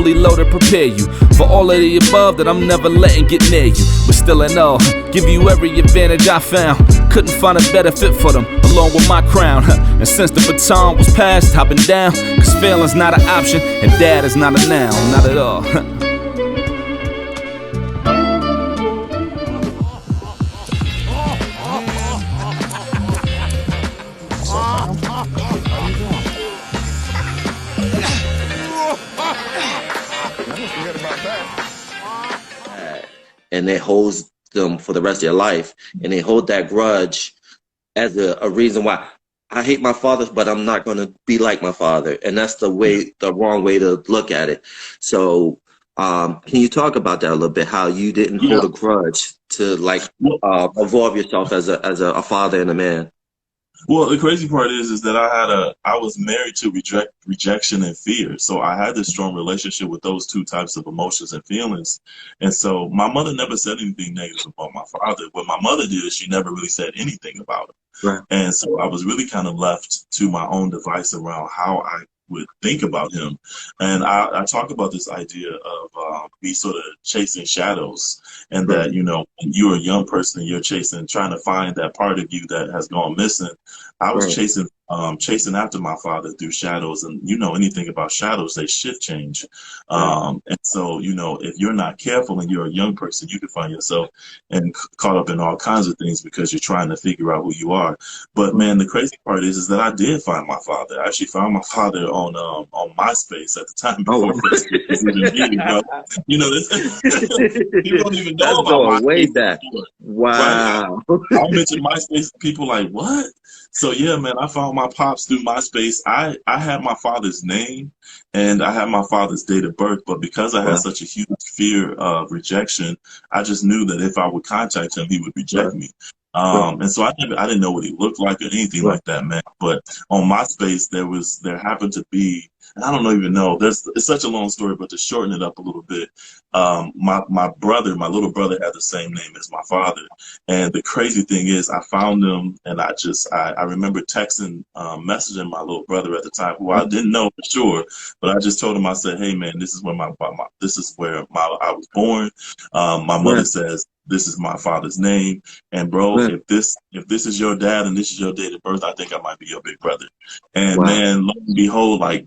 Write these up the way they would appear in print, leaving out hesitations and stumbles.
fully loaded, prepare you for all of the above that I'm never letting get near you. But still in all, give you every advantage I found. Couldn't find a better fit for them, along with my crown. And since the baton was passed, I've been down, cause failing's not an option, and dad is not a noun, not at all. And it holds them for the rest of their life, and they hold that grudge as a reason why I hate my father, but I'm not going to be like my father, and that's the wrong way to look at it. So can you talk about that a little bit, how you didn't hold a grudge to like evolve yourself as a father and a man? Well, the crazy part is that I was married to rejection and fear. So I had this strong relationship with those two types of emotions and feelings. And so my mother never said anything negative about my father. What my mother did is she never really said anything about him. Right. And so I was really kind of left to my own device around how I would think about him. And I talk about this idea of me sort of chasing shadows, and that, you know, when you're a young person and you're trying to find that part of you that has gone missing. I was chasing after my father through shadows, and you know, anything about shadows, they shift change. And so, you know, if you're not careful and you're a young person, you can find yourself caught up in all kinds of things because you're trying to figure out who you are. But man, the crazy part is that I did find my father. I actually found my father on MySpace at the time before Facebook was even needed, bro. You know, this you don't even know about MySpace. Way back. Wow. Right? I mentioned MySpace, people like, what? So yeah, man, I found my pops through MySpace. I had my father's name and I had my father's date of birth, but because I had such a huge fear of rejection, I just knew that if I would contact him, he would reject me. And so I didn't know what he looked like or anything like that, man. But on MySpace, there happened to be, and I don't even know, it's such a long story, but to shorten it up a little bit, my little brother had the same name as my father. And the crazy thing is I found him, and I remember messaging my little brother at the time, who I didn't know for sure, but I just told him, I said, hey man, this is where I was born. My mother says, this is my father's name, and bro, if this is your dad and this is your date of birth, I think I might be your big brother. And man, lo and behold, like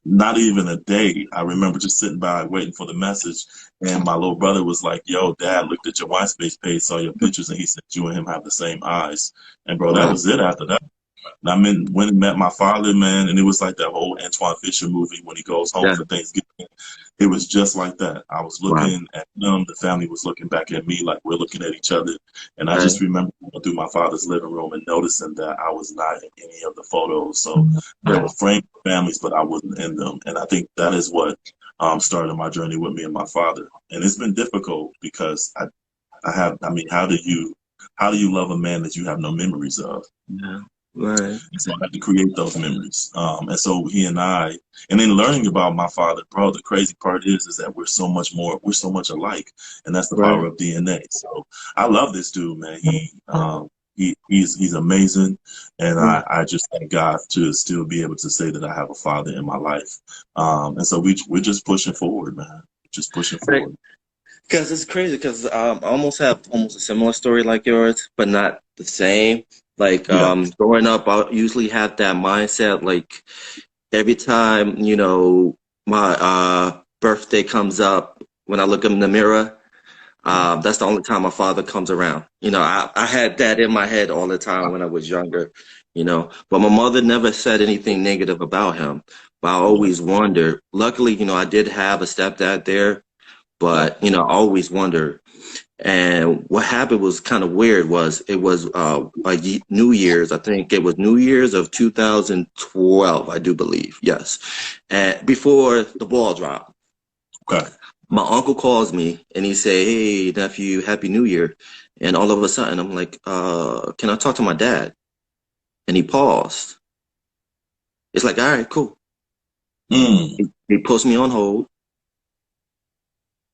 not even a day, I remember just sitting by waiting for the message, and my little brother was like, yo, dad looked at your MySpace page, saw your pictures, and he said you and him have the same eyes. And bro, that was it after that. And I went and met my father, man, and it was like that whole Antoine Fisher movie when he goes home for Thanksgiving. It was just like that. I was looking at them, the family was looking back at me like we're looking at each other. And I just remember going through my father's living room and noticing that I was not in any of the photos. So they were framed families, but I wasn't in them. And I think that is what started my journey with me and my father. And it's been difficult because how do you love a man that you have no memories of? Yeah. Right. And so I had to create those memories. And so he and I, and then learning about my father, bro, the crazy part is that we're so much alike. And that's the power of DNA. So I love this dude, man. He's amazing. And I just thank God to still be able to say that I have a father in my life. And so we're just pushing forward, man. Just pushing forward. Because it's crazy, because I almost have a similar story like yours, but not the same. Like growing up, I usually have that mindset, like every time, you know, my birthday comes up, when I look in the mirror, that's the only time my father comes around. You know, I had that in my head all the time when I was younger, you know, but my mother never said anything negative about him. But I always wondered, luckily, you know, I did have a stepdad there, but, you know, I always wondered. And what happened was kind of weird. It was New Year's. I think it was New Year's of 2012, I do believe. Yes. And before the ball dropped. Okay. My uncle calls me and he say, hey, nephew, Happy New Year. And all of a sudden I'm like, can I talk to my dad? And he paused. It's like, all right, cool. He puts me on hold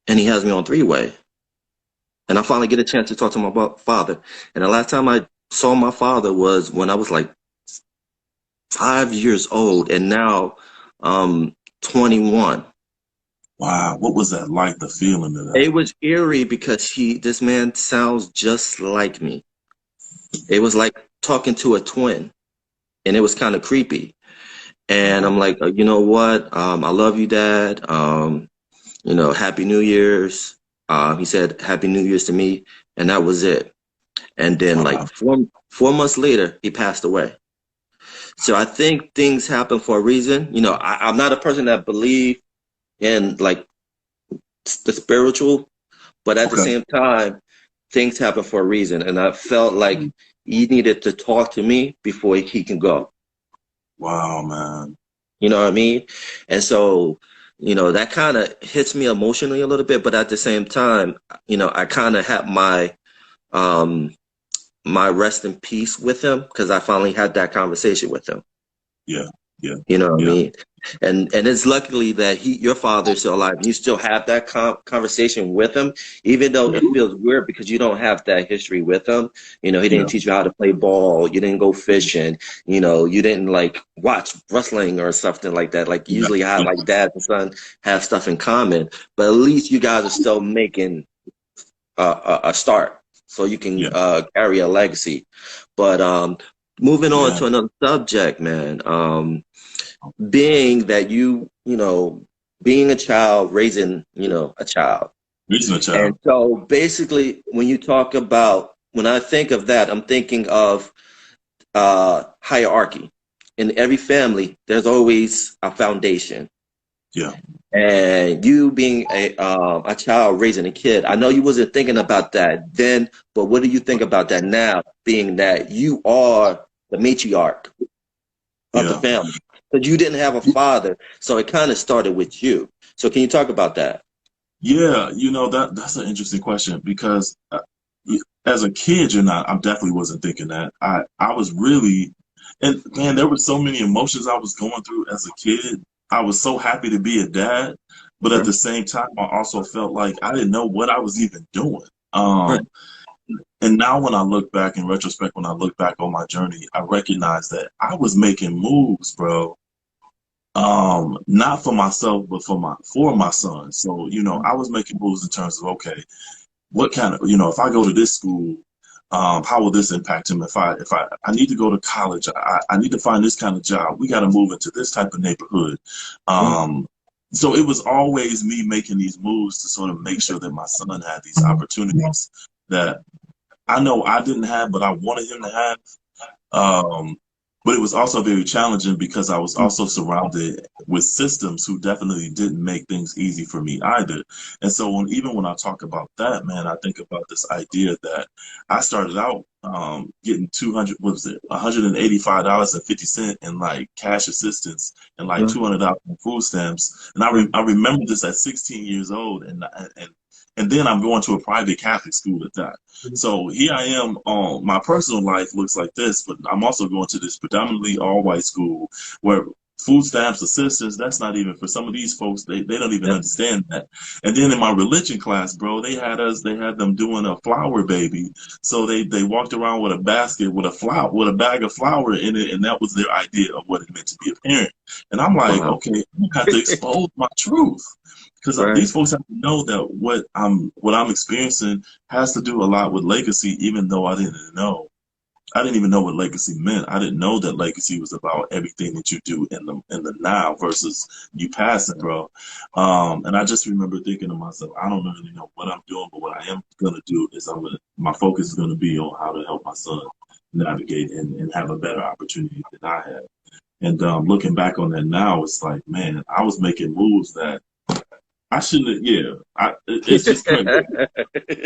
and he has me on three-way. And I finally get a chance to talk to my father. And the last time I saw my father was when I was like 5 years old, and now I'm 21. Wow. What was that like, the feeling of that? It was eerie because this man sounds just like me. It was like talking to a twin, and it was kind of creepy. And I'm Wow. like, you know what? I love you, Dad. Happy New Year's. He said Happy New Year's to me, and that was it. And then like Wow. 4 months later, he passed away. So I think things happen for a reason. I'm not a person that believe in like the spiritual, but at the Okay. same time, things happen for a reason. And I felt like he needed to talk to me before he can go. Wow, man. You know what I mean? And so, that kind of hits me emotionally a little bit, but at the same time, I kind of had um my rest in peace with him because I finally had that conversation with him. Yeah. Yeah. You know what I Yeah. mean? And it's luckily that your father's still alive. You still have that conversation with him, even though Yeah. it feels weird because you don't have that history with him. He Yeah. didn't teach you how to play ball. You didn't go fishing. You didn't like watch wrestling or something like that. Like Yeah. usually how Yeah. like dad and son have stuff in common, but at least you guys are still making a start so you can Yeah. carry a legacy. But moving on Yeah. to another subject, man. Being that being a child, raising, a child. Reaching a And child. so basically, when I think of that, I'm thinking of hierarchy. In every family, there's always a foundation. Yeah. And you being a child raising a kid, I know you wasn't thinking about that then, but what do you think about that now, being that you are the matriarch of the Yeah. family? Because you didn't have a father, so it kind of started with you. So can you talk about that? Yeah. That's an interesting question because as a kid, I definitely wasn't thinking that. I was really, and man, there were so many emotions I was going through as a kid. I was so happy to be a dad, but at Right. the same time, I also felt like I didn't know what I was even doing. Right. And now when I look back in retrospect, when I look back on my journey, I recognize that I was making moves, bro. Not for myself, but for my son. So, I was making moves in terms of, okay, what kind of, if I go to this school, how will this impact him? If I need to go to college, I need to find this kind of job. We got to move into this type of neighborhood. Mm. So it was always me making these moves to sort of make sure that my son had these opportunities that I know I didn't have, but I wanted him to have. Um, but it was also very challenging because I was also surrounded with systems who definitely didn't make things easy for me either. And so even when I talk about that, man, I think about this idea that I started out getting 200, what was it, $185.50 in like cash assistance and like Mm. $200 in food stamps. And I remember this at 16 years old, and then I'm going to a private Catholic school at that. So here I am. My personal life looks like this, but I'm also going to this predominantly all white school where food stamps, assistance, that's not even for some of these folks. They don't even Yeah. understand that. And then in my religion class, bro, they had them doing a flower baby. So they walked around with a basket with with a bag of flour in it, and that was their idea of what it meant to be a parent. And I'm like, Wow. okay, I have to expose my truth because Right. these folks have to know that what I'm experiencing has to do a lot with legacy, even though I didn't know. I didn't even know what legacy meant. I didn't know that legacy was about everything that you do in the now versus you passing, bro. And I just remember thinking to myself, I don't really know what I'm doing, but what I am gonna do is my focus is gonna be on how to help my son navigate and have a better opportunity than I had. And looking back on that now, it's like, man, I was making moves that I shouldn't. Yeah, it's just crazy.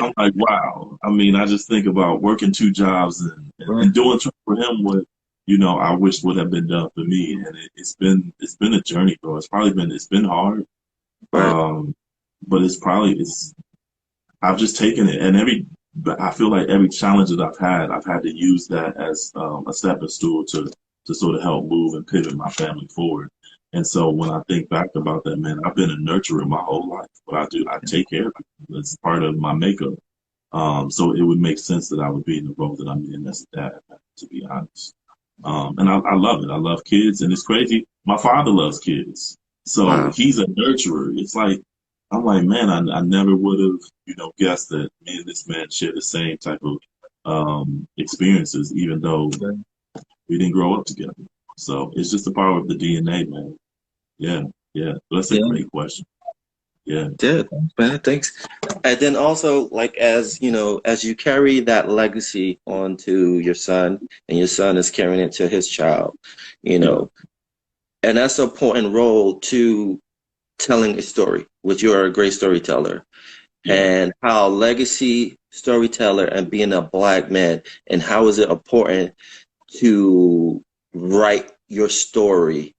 I'm like, wow. I mean, I just think about working two jobs and Right. doing for him what I wish would have been done for me, and it's been a journey, bro. It's been hard, Right. but it's I've just taken it, and I feel like every challenge that I've had to use that as a stepping stool to sort of help move and pivot my family forward. And so when I think back about that, man, I've been a nurturer my whole life. What I do, I take care of people. It's part of my makeup. So it would make sense that I would be in the role that I'm in as a dad, to be honest. And I love it. I love kids, and it's crazy. My father loves kids, so Wow. he's a nurturer. It's like I'm like, man, I never would have, guessed that me and this man share the same type of experiences, even though we didn't grow up together. So it's just the power of the DNA, man. Yeah, yeah. That's a Yeah. great question. Yeah. Yeah, man, thanks. And then also, like, as you know, as you carry that legacy onto your son, and your son is carrying it to his child, you Yeah. know, and that's an important role to telling a story, which you are a great storyteller, Yeah. and how legacy storyteller and being a Black man, and how is it important to write your story